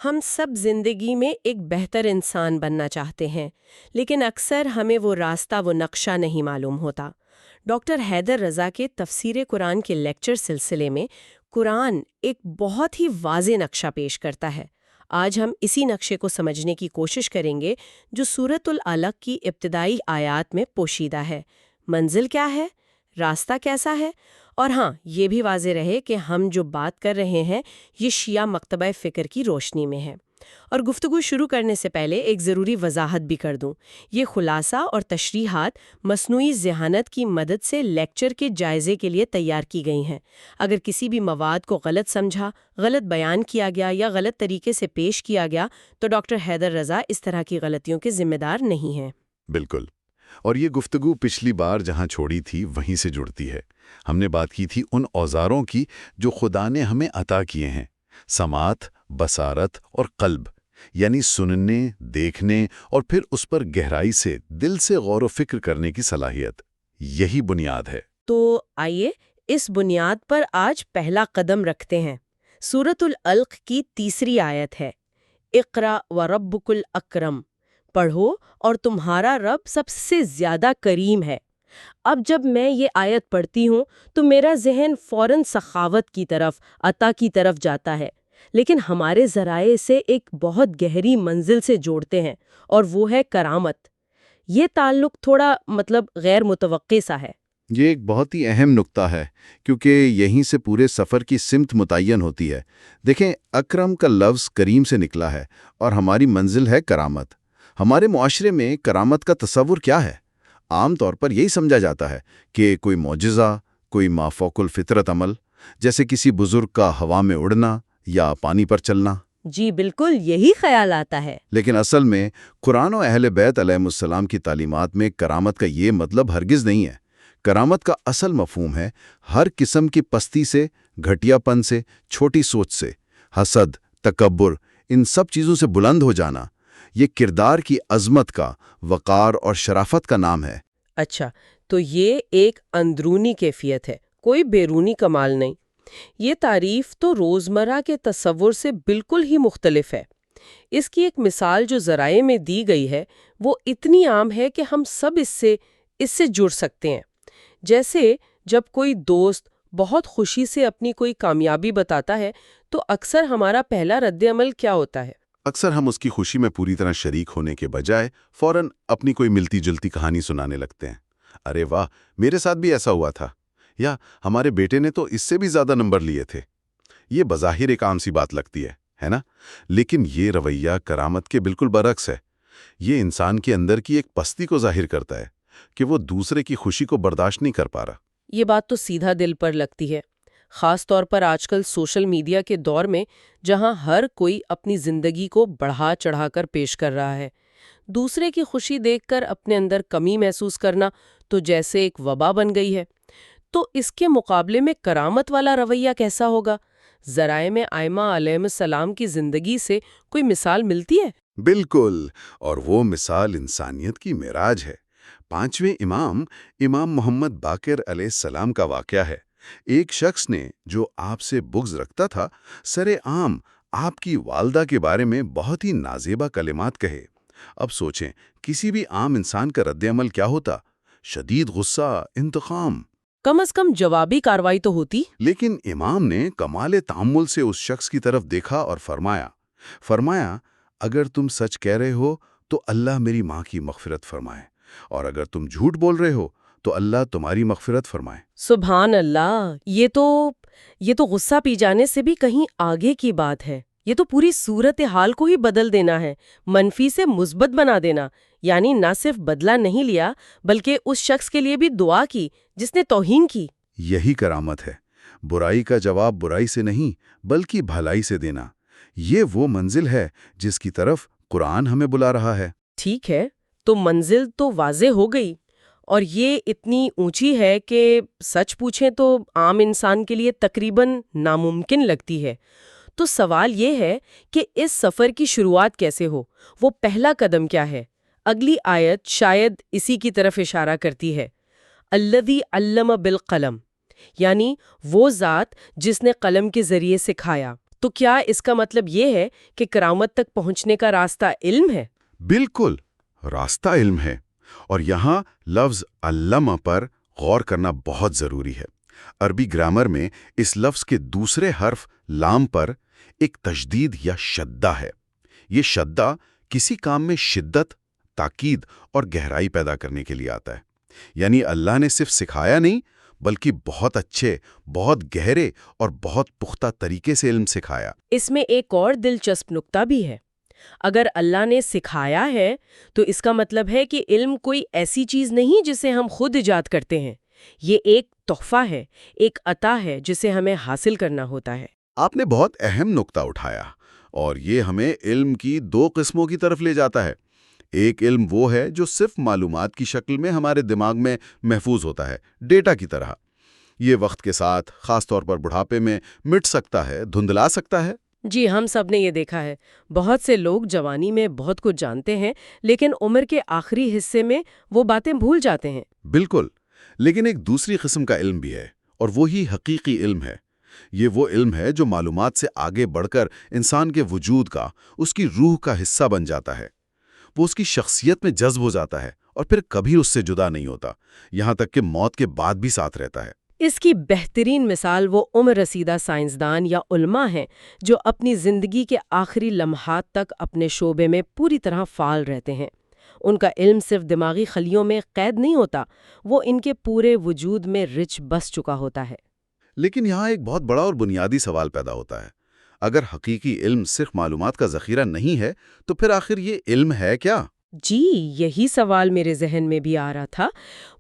ہم سب زندگی میں ایک بہتر انسان بننا چاہتے ہیں، لیکن اکثر ہمیں وہ راستہ وہ نقشہ نہیں معلوم ہوتا۔ ڈاکٹر حیدر رضا کے تفسیر قرآن کے لیکچر سلسلے میں قرآن ایک بہت ہی واضح نقشہ پیش کرتا ہے۔ آج ہم اسی نقشے کو سمجھنے کی کوشش کریں گے جو سورۃ العلق کی ابتدائی آیات میں پوشیدہ ہے۔ منزل کیا ہے؟ راستہ کیسا ہے؟ اور ہاں، یہ بھی واضح رہے کہ ہم جو بات کر رہے ہیں یہ شیعہ مکتبہ فکر کی روشنی میں ہے۔ اور گفتگو شروع کرنے سے پہلے ایک ضروری وضاحت بھی کر دوں۔ یہ خلاصہ اور تشریحات مصنوعی ذہانت کی مدد سے لیکچر کے جائزے کے لیے تیار کی گئی ہیں۔ اگر کسی بھی مواد کو غلط سمجھا، غلط بیان کیا گیا یا غلط طریقے سے پیش کیا گیا تو ڈاکٹر حیدر رضا اس طرح کی غلطیوں کے ذمہ دار نہیں ہیں۔ بالکل، اور یہ گفتگو پچھلی بار جہاں چھوڑی تھی وہیں سے جڑتی ہے۔ ہم نے بات کی تھی ان اوزاروں کی جو خدا نے ہمیں عطا کیے ہیں: سماعت، بصارت اور قلب، یعنی سننے، دیکھنے اور پھر اس پر گہرائی سے دل سے غور و فکر کرنے کی صلاحیت۔ یہی بنیاد ہے۔ تو آئیے اس بنیاد پر آج پہلا قدم رکھتے ہیں۔ سورۃ العلق کی تیسری آیت ہے، اقرأ وربک الاکرم، پڑھو اور تمہارا رب سب سے زیادہ کریم ہے۔ اب جب میں یہ آیت پڑھتی ہوں تو میرا ذہن فوراً سخاوت کی طرف، عطا کی طرف جاتا ہے، لیکن ہمارے ذرائع اسے ایک بہت گہری منزل سے جوڑتے ہیں، اور وہ ہے کرامت۔ یہ تعلق تھوڑا غیر متوقع سا ہے۔ یہ ایک بہت ہی اہم نقطہ ہے، کیونکہ یہیں سے پورے سفر کی سمت متعین ہوتی ہے۔ دیکھیں، اکرم کا لفظ کریم سے نکلا ہے اور ہماری منزل ہے کرامت۔ ہمارے معاشرے میں کرامت کا تصور کیا ہے؟ عام طور پر یہی سمجھا جاتا ہے کہ کوئی معجزہ، کوئی مافوق الفطرت عمل، جیسے کسی بزرگ کا ہوا میں اڑنا یا پانی پر چلنا۔ جی بالکل، یہی خیال آتا ہے۔ لیکن اصل میں قرآن و اہل بیت علیہ السلام کی تعلیمات میں کرامت کا یہ مطلب ہرگز نہیں ہے۔ کرامت کا اصل مفہوم ہے ہر قسم کی پستی سے، گھٹیا پن سے، چھوٹی سوچ سے، حسد، تکبر، ان سب چیزوں سے بلند ہو جانا۔ یہ کردار کی عظمت کا، وقار اور شرافت کا نام ہے۔ اچھا، تو یہ ایک اندرونی کیفیت ہے، کوئی بیرونی کمال نہیں۔ یہ تعریف تو روزمرہ کے تصور سے بالکل ہی مختلف ہے۔ اس کی ایک مثال جو ذرائع میں دی گئی ہے وہ اتنی عام ہے کہ ہم سب اس سے جڑ سکتے ہیں۔ جیسے جب کوئی دوست بہت خوشی سے اپنی کوئی کامیابی بتاتا ہے تو اکثر ہمارا پہلا رد عمل کیا ہوتا ہے؟ اکثر ہم اس کی خوشی میں پوری طرح شریک ہونے کے بجائے فوراً اپنی کوئی ملتی جلتی کہانی سنانے لگتے ہیں۔ ارے واہ، میرے ساتھ بھی ایسا ہوا تھا، یا ہمارے بیٹے نے تو اس سے بھی زیادہ نمبر لیے تھے۔ یہ بظاہر ایک عام سی بات لگتی ہے نا؟ لیکن یہ رویہ کرامت کے بالکل برعکس ہے۔ یہ انسان کے اندر کی ایک پستی کو ظاہر کرتا ہے کہ وہ دوسرے کی خوشی کو برداشت نہیں کر پا رہا۔ یہ بات تو سیدھا دل پر لگتی ہے، خاص طور پر آج کل سوشل میڈیا کے دور میں، جہاں ہر کوئی اپنی زندگی کو بڑھا چڑھا کر پیش کر رہا ہے۔ دوسرے کی خوشی دیکھ کر اپنے اندر کمی محسوس کرنا تو جیسے ایک وبا بن گئی ہے۔ تو اس کے مقابلے میں کرامت والا رویہ کیسا ہوگا؟ ذرائع میں ائمہ علیہم السلام کی زندگی سے کوئی مثال ملتی ہے؟ بالکل، اور وہ مثال انسانیت کی معراج ہے۔ 5ویں امام محمد باقر علیہ السلام کا واقعہ ہے۔ ایک شخص نے، جو آپ سے بغض رکھتا تھا، سرِ عام آپ کی والدہ کے بارے میں بہت ہی نازیبا کلمات کہے۔ اب سوچیں، کسی بھی عام انسان کا رد عمل کیا ہوتا؟ شدید غصہ، انتقام۔ کم از کم جوابی کارروائی تو ہوتی۔ لیکن امام نے کمال تعامل سے اس شخص کی طرف دیکھا اور فرمایا، اگر تم سچ کہہ رہے ہو تو اللہ میری ماں کی مغفرت فرمائے، اور اگر تم جھوٹ بول رہے ہو تو اللہ تمہاری مغفرت فرمائے۔ سبحان اللہ، یہ تو غصہ پی جانے سے بھی کہیں آگے کی بات ہے۔ یہ تو پوری صورتحال کو ہی بدل دینا ہے، منفی سے مثبت بنا دینا۔ یعنی نہ صرف بدلہ نہیں لیا بلکہ اس شخص کے لیے بھی دعا کی جس نے توہین کی۔ یہی کرامت ہے، برائی کا جواب برائی سے نہیں بلکہ بھلائی سے دینا۔ یہ وہ منزل ہے جس کی طرف قرآن ہمیں بلا رہا ہے۔ ٹھیک ہے، تو منزل تو واضح ہو گئی، اور یہ اتنی اونچی ہے کہ سچ پوچھیں تو عام انسان کے لیے تقریباً ناممکن لگتی ہے۔ تو سوال یہ ہے کہ اس سفر کی شروعات کیسے ہو؟ وہ پہلا قدم کیا ہے؟ اگلی آیت شاید اسی کی طرف اشارہ کرتی ہے۔ الذی علم بالقلم، یعنی وہ ذات جس نے قلم کے ذریعے سکھایا۔ تو کیا اس کا مطلب یہ ہے کہ کرامت تک پہنچنے کا راستہ علم ہے؟ بالکل، راستہ علم ہے، اور یہاں لفظ علمہ پر غور کرنا بہت ضروری ہے۔ عربی گرامر میں اس لفظ کے دوسرے حرف لام پر ایک تشدید یا شدہ ہے۔ یہ شدہ کسی کام میں شدت، تاکید اور گہرائی پیدا کرنے کے لیے آتا ہے۔ یعنی اللہ نے صرف سکھایا نہیں، بلکہ بہت اچھے، بہت گہرے اور بہت پختہ طریقے سے علم سکھایا۔ اس میں ایک اور دلچسپ نکتہ بھی ہے۔ اگر اللہ نے سکھایا ہے تو اس کا مطلب ہے کہ علم کوئی ایسی چیز نہیں جسے ہم خود ایجاد کرتے ہیں۔ یہ ایک تحفہ ہے، ایک عطا ہے جسے ہمیں حاصل کرنا ہوتا ہے۔ آپ نے بہت اہم نکتہ اٹھایا، اور یہ ہمیں علم کی دو قسموں کی طرف لے جاتا ہے۔ ایک علم وہ ہے جو صرف معلومات کی شکل میں ہمارے دماغ میں محفوظ ہوتا ہے، ڈیٹا کی طرح۔ یہ وقت کے ساتھ، خاص طور پر بڑھاپے میں، مٹ سکتا ہے، دھندلا سکتا ہے۔ جی، ہم سب نے یہ دیکھا ہے۔ بہت سے لوگ جوانی میں بہت کچھ جانتے ہیں، لیکن عمر کے آخری حصے میں وہ باتیں بھول جاتے ہیں۔ بالکل، لیکن ایک دوسری قسم کا علم بھی ہے، اور وہی حقیقی علم ہے۔ یہ وہ علم ہے جو معلومات سے آگے بڑھ کر انسان کے وجود کا، اس کی روح کا حصہ بن جاتا ہے۔ وہ اس کی شخصیت میں جذب ہو جاتا ہے، اور پھر کبھی اس سے جدا نہیں ہوتا، یہاں تک کہ موت کے بعد بھی ساتھ رہتا ہے۔ اس کی بہترین مثال وہ عمر رسیدہ سائنسدان یا علماء ہیں جو اپنی زندگی کے آخری لمحات تک اپنے شعبے میں پوری طرح فعال رہتے ہیں۔ ان کا علم صرف دماغی خلیوں میں قید نہیں ہوتا، وہ ان کے پورے وجود میں رچ بس چکا ہوتا ہے۔ لیکن یہاں ایک بہت بڑا اور بنیادی سوال پیدا ہوتا ہے۔ اگر حقیقی علم صرف معلومات کا ذخیرہ نہیں ہے، تو پھر آخر یہ علم ہے کیا؟ جی، یہی سوال میرے ذہن میں بھی آ رہا تھا۔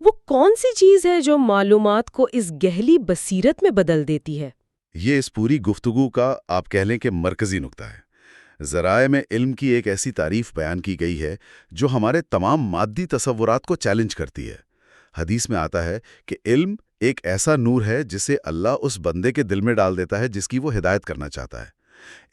وہ کون سی چیز ہے جو معلومات کو اس گہری بصیرت میں بدل دیتی ہے؟ یہ اس پوری گفتگو کا آپ کہہ لیں کہ مرکزی نقطہ ہے۔ ذرائع میں علم کی ایک ایسی تعریف بیان کی گئی ہے جو ہمارے تمام مادی تصورات کو چیلنج کرتی ہے۔ حدیث میں آتا ہے کہ علم ایک ایسا نور ہے جسے اللہ اس بندے کے دل میں ڈال دیتا ہے جس کی وہ ہدایت کرنا چاہتا ہے۔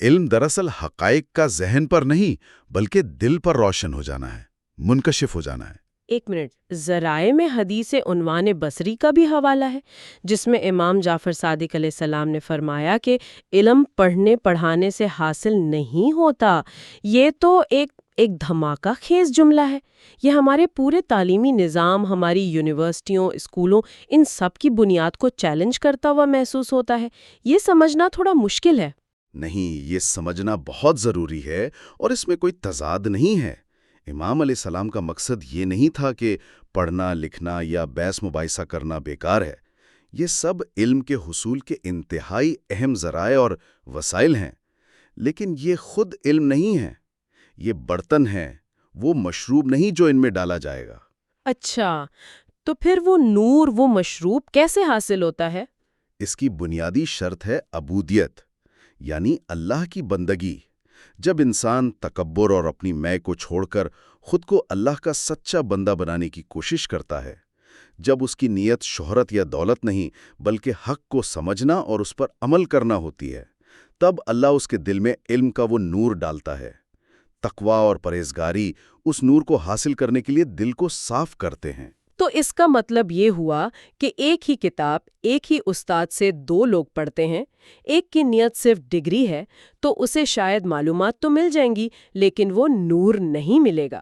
علم دراصل حقائق کا ذہن پر نہیں، بلکہ دل پر روشن ہو جانا ہے، منکشف ہو جانا ہے۔ ایک منٹ، ذرائع میں حدیث عنوان بصری کا بھی حوالہ ہے، جس میں امام جعفر صادق علیہ السلام نے فرمایا کہ علم پڑھنے پڑھانے سے حاصل نہیں ہوتا۔ یہ تو ایک دھماکہ خیز جملہ ہے۔ یہ ہمارے پورے تعلیمی نظام، ہماری یونیورسٹیوں، اسکولوں، ان سب کی بنیاد کو چیلنج کرتا ہوا محسوس ہوتا ہے۔ یہ سمجھنا تھوڑا مشکل ہے۔ نہیں، یہ سمجھنا بہت ضروری ہے، اور اس میں کوئی تضاد نہیں ہے۔ امام علیہ السلام کا مقصد یہ نہیں تھا کہ پڑھنا، لکھنا یا بحث مباحثہ کرنا بیکار ہے۔ یہ سب علم کے حصول کے انتہائی اہم ذرائع اور وسائل ہیں، لیکن یہ خود علم نہیں ہے۔ یہ برتن ہے، وہ مشروب نہیں جو ان میں ڈالا جائے گا۔ اچھا، تو پھر وہ نور، وہ مشروب کیسے حاصل ہوتا ہے؟ اس کی بنیادی شرط ہے عبودیت، یعنی اللہ کی بندگی۔ جب انسان تکبر اور اپنی میں کو چھوڑ کر خود کو اللہ کا سچا بندہ بنانے کی کوشش کرتا ہے، جب اس کی نیت شہرت یا دولت نہیں بلکہ حق کو سمجھنا اور اس پر عمل کرنا ہوتی ہے، تب اللہ اس کے دل میں علم کا وہ نور ڈالتا ہے۔ تقویٰ اور پرہیزگاری اس نور کو حاصل کرنے کے لیے دل کو صاف کرتے ہیں۔ تو اس کا مطلب یہ ہوا کہ ایک ہی کتاب، ایک ہی استاد سے دو لوگ پڑھتے ہیں، ایک کی نیت صرف ڈگری ہے تو اسے شاید معلومات تو مل جائیں گی، لیکن وہ نور نہیں ملے گا۔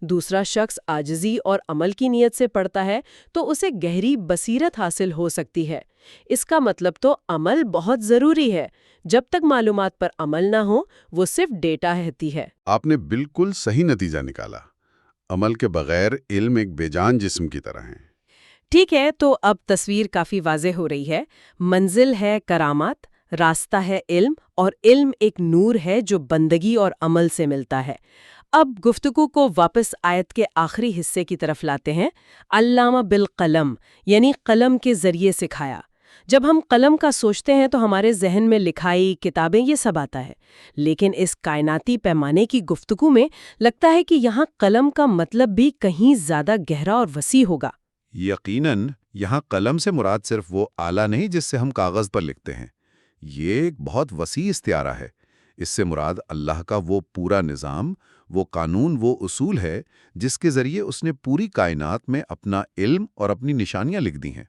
دوسرا شخص عاجزی اور عمل کی نیت سے پڑھتا ہے تو اسے گہری بصیرت حاصل ہو سکتی ہے۔ اس کا مطلب تو عمل بہت ضروری ہے۔ جب تک معلومات پر عمل نہ ہو، وہ صرف ڈیٹا رہتی ہے۔ آپ نے بالکل صحیح نتیجہ نکالا۔ عمل کے بغیر علم ایک بے جان جسم کی طرح ہے۔ ٹھیک ہے، تو اب تصویر کافی واضح ہو رہی ہے۔ منزل ہے کرامات، راستہ ہے علم، اور علم ایک نور ہے جو بندگی اور عمل سے ملتا ہے۔ اب گفتگو کو واپس آیت کے آخری حصے کی طرف لاتے ہیں۔ علامہ بالقلم، یعنی قلم کے ذریعے سکھایا۔ جب ہم قلم کا سوچتے ہیں تو ہمارے ذہن میں لکھائی، کتابیں، یہ سب آتا ہے، لیکن اس کائناتی پیمانے کی گفتگو میں لگتا ہے کہ یہاں قلم کا مطلب بھی کہیں زیادہ گہرا اور وسیع ہوگا۔ یقیناً، یہاں قلم سے مراد صرف وہ آلہ نہیں جس سے ہم کاغذ پر لکھتے ہیں۔ یہ ایک بہت وسیع استعارہ ہے۔ اس سے مراد اللہ کا وہ پورا نظام، وہ قانون، وہ اصول ہے جس کے ذریعے اس نے پوری کائنات میں اپنا علم اور اپنی نشانیاں لکھ دی ہیں۔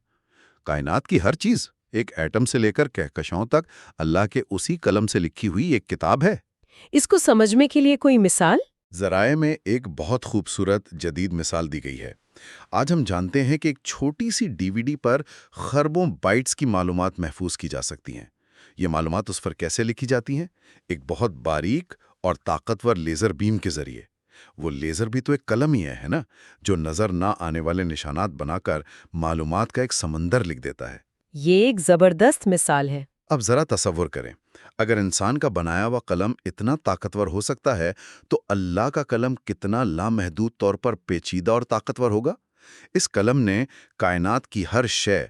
کائنات کی ہر چیز، ایک ایٹم سے لے کر کہکشاؤں تک اللہ کے اسی قلم سے لکھی ہوئی ایک کتاب ہے۔ اس کو سمجھنے کے لیے کوئی مثال؟ ذرائع میں ایک بہت خوبصورت جدید مثال دی گئی ہے۔ آج ہم جانتے ہیں کہ ایک چھوٹی سی DVD پر خربوں بائٹس کی معلومات محفوظ کی جا سکتی ہیں۔ یہ معلومات اس پر کیسے لکھی جاتی ہیں؟ ایک بہت باریک اور طاقتور لیزر بیم کے ذریعے۔ وہ لیزر بھی تو ایک قلم ہی ہے نا، جو نظر نہ آنے والے نشانات بنا کر معلومات کا ایک سمندر لکھ دیتا ہے۔ یہ ایک زبردست مثال ہے۔ اب ذرا تصور کریں، اگر انسان کا بنایا ہوا قلم اتنا طاقتور ہو سکتا ہے تو اللہ کا قلم کتنا لامحدود طور پر پیچیدہ اور طاقتور ہوگا۔ اس قلم نے کائنات کی ہر شے،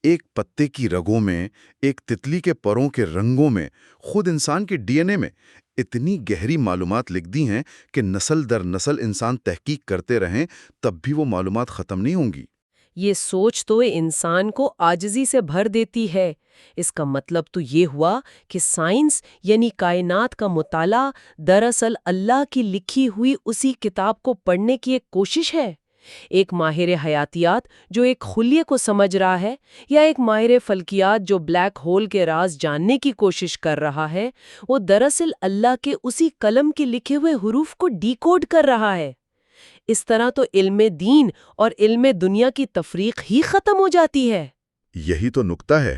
ایک پتے کی رگوں میں، ایک تتلی کے پروں کے رنگوں میں، خود انسان کے DNA میں اتنی گہری معلومات لکھ دی ہیں کہ نسل در نسل انسان تحقیق کرتے رہیں تب بھی وہ معلومات ختم نہیں ہوں گی۔ یہ سوچ تو انسان کو عاجزی سے بھر دیتی ہے۔ اس کا مطلب تو یہ ہوا کہ سائنس یعنی کائنات کا مطالعہ دراصل اللہ کی لکھی ہوئی اسی کتاب کو پڑھنے کی ایک کوشش ہے۔ ایک ماہر حیاتیات جو ایک خلیے کو سمجھ رہا ہے، یا ایک ماہر فلکیات جو بلیک ہول کے راز جاننے کی کوشش کر رہا ہے، وہ دراصل اللہ کے اسی قلم کے لکھے ہوئے حروف کو ڈی کوڈ کر رہا ہے۔ اس طرح تو علم دین اور علم دنیا کی تفریق ہی ختم ہو جاتی ہے۔ یہی تو نکتہ ہے۔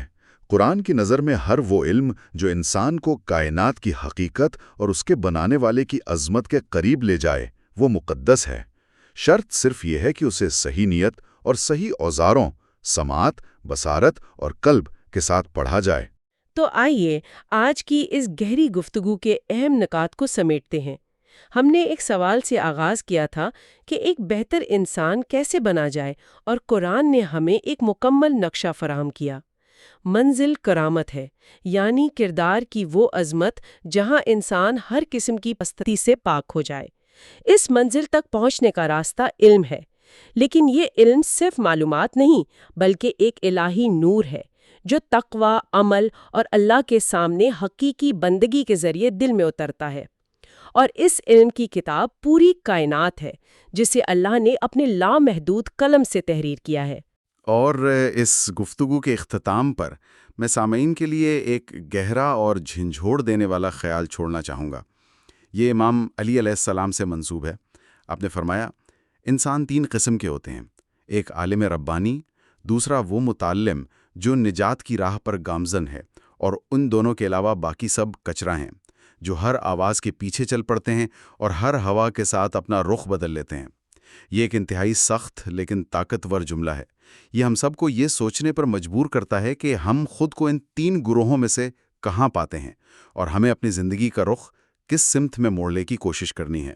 قرآن کی نظر میں ہر وہ علم جو انسان کو کائنات کی حقیقت اور اس کے بنانے والے کی عظمت کے قریب لے جائے، وہ مقدس ہے۔ شرط صرف یہ ہے کہ اسے صحیح نیت اور صحیح اوزاروں، سماعت، بصارت اور قلب کے ساتھ پڑھا جائے۔ تو آئیے آج کی اس گہری گفتگو کے اہم نکات کو سمیٹتے ہیں۔ ہم نے ایک سوال سے آغاز کیا تھا کہ ایک بہتر انسان کیسے بنا جائے، اور قرآن نے ہمیں ایک مکمل نقشہ فراہم کیا۔ منزل کرامت ہے، یعنی کردار کی وہ عظمت جہاں انسان ہر قسم کی پستی سے پاک ہو جائے۔ اس منزل تک پہنچنے کا راستہ علم ہے، لیکن یہ علم صرف معلومات نہیں بلکہ ایک الہی نور ہے جو تقوی، عمل اور اللہ کے سامنے حقیقی بندگی کے ذریعے دل میں اترتا ہے۔ اور اس علم کی کتاب پوری کائنات ہے جسے اللہ نے اپنے لامحدود قلم سے تحریر کیا ہے۔ اور اس گفتگو کے اختتام پر میں سامعین کے لیے ایک گہرا اور جھنجھوڑ دینے والا خیال چھوڑنا چاہوں گا۔ یہ امام علی علیہ السلام سے منسوب ہے۔ آپ نے فرمایا، انسان 3 قسم کے ہوتے ہیں، ایک عالم ربانی، دوسرا وہ متعلم جو نجات کی راہ پر گامزن ہے، اور ان دونوں کے علاوہ باقی سب کچرا ہیں جو ہر آواز کے پیچھے چل پڑتے ہیں اور ہر ہوا کے ساتھ اپنا رخ بدل لیتے ہیں۔ یہ ایک انتہائی سخت لیکن طاقتور جملہ ہے۔ یہ ہم سب کو یہ سوچنے پر مجبور کرتا ہے کہ ہم خود کو ان 3 گروہوں میں سے کہاں پاتے ہیں، اور ہمیں اپنی زندگی کا رخ کس سمت میں موڑنے کی کوشش کرنی ہے۔